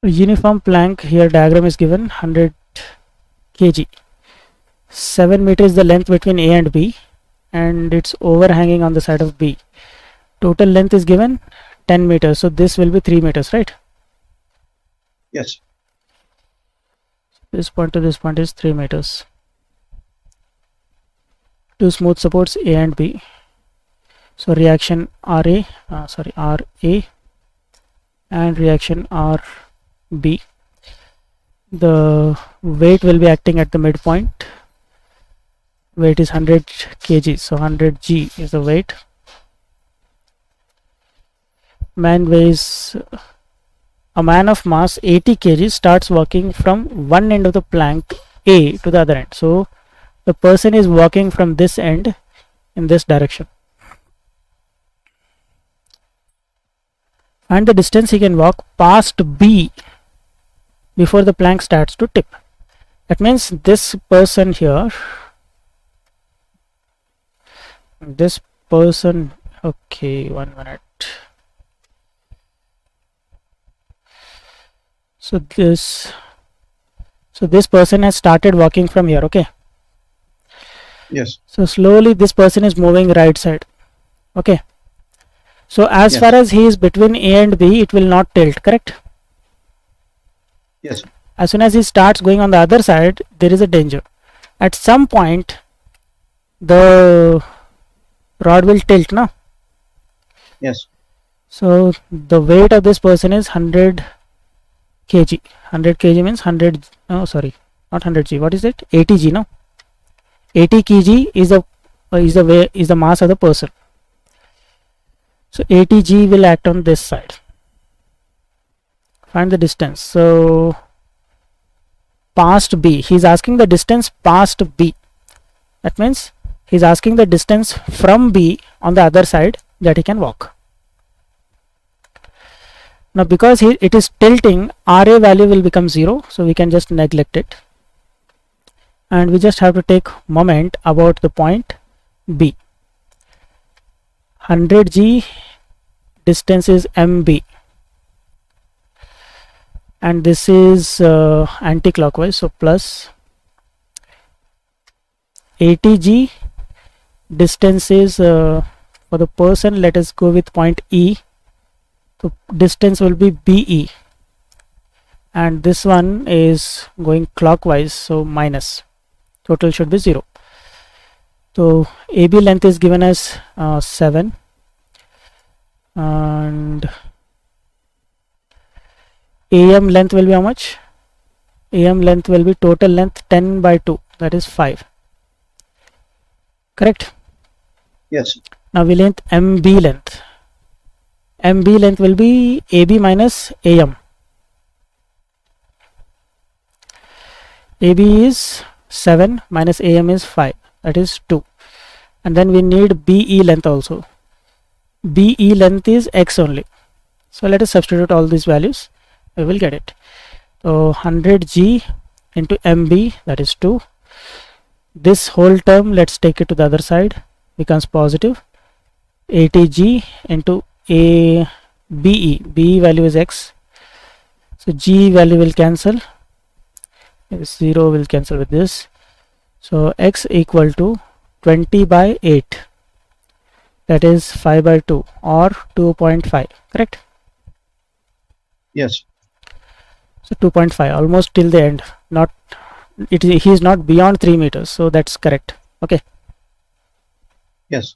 A uniform plank, here diagram is given 100 kg. 7 meters is the length between A and B, and it's overhanging on the side of B. Total length is given 10 meters, so this will be 3 meters, right? Yes. This point to this point is 3 meters. Two smooth supports A and B. So reaction RA and reaction RB. The weight will be acting at the midpoint. Weight is 100 kg, so 100 G is the weight. A man of mass 80 kg starts walking from one end of the plank A to the other end. So the person is walking from this end in this direction. And the distance he can walk past B before the plank starts to tip. That means this person here, okay, 1 minute. So this person has started walking from here, okay? Yes. So slowly this person is moving right side, okay? So as far as he is between A and B, it will not tilt, correct? Yes. As soon as he starts going on the other side, there is a danger. At some point, the rod will tilt, no? Yes. So the weight of this person is 100 kg. 100 kg means 100, no, sorry, not 100 G. What is it? 80 G, no? 80 kg is the mass of the person. So 80 G will act on this side. Find the distance. So past B, he's asking the distance past B. That means he's asking the distance from B on the other side that he can walk. Now because it is tilting, RA value will become 0, so we can just neglect it. And we just have to take moment about the point B. 100 G, distance is MB. And this is anti-clockwise, so plus 80 G, distance is for the person, let us go with point E. So distance will be BE, and this one is going clockwise, so minus. Total should be 0. So AB length is given as 7, and AM length will be how much? AM length will be total length 10 by 2, that is 5. Correct? Yes. Now we length MB length. MB length will be AB minus AM. AB is 7 minus AM is 5, that is 2. And then we need BE length also. BE length is X only. So let us substitute all these values. We will get it. So 100 G into MB, that is 2. This whole term, let's take it to the other side, becomes positive. 80 G into BE value is X. So G value will cancel. 0 will cancel with this. So X equal to 20 by 8. That is 5 by 2 or 2.5. Correct? Yes. So 2.5, almost till the end. He is not beyond 3 meters. So that's correct. Okay. Yes.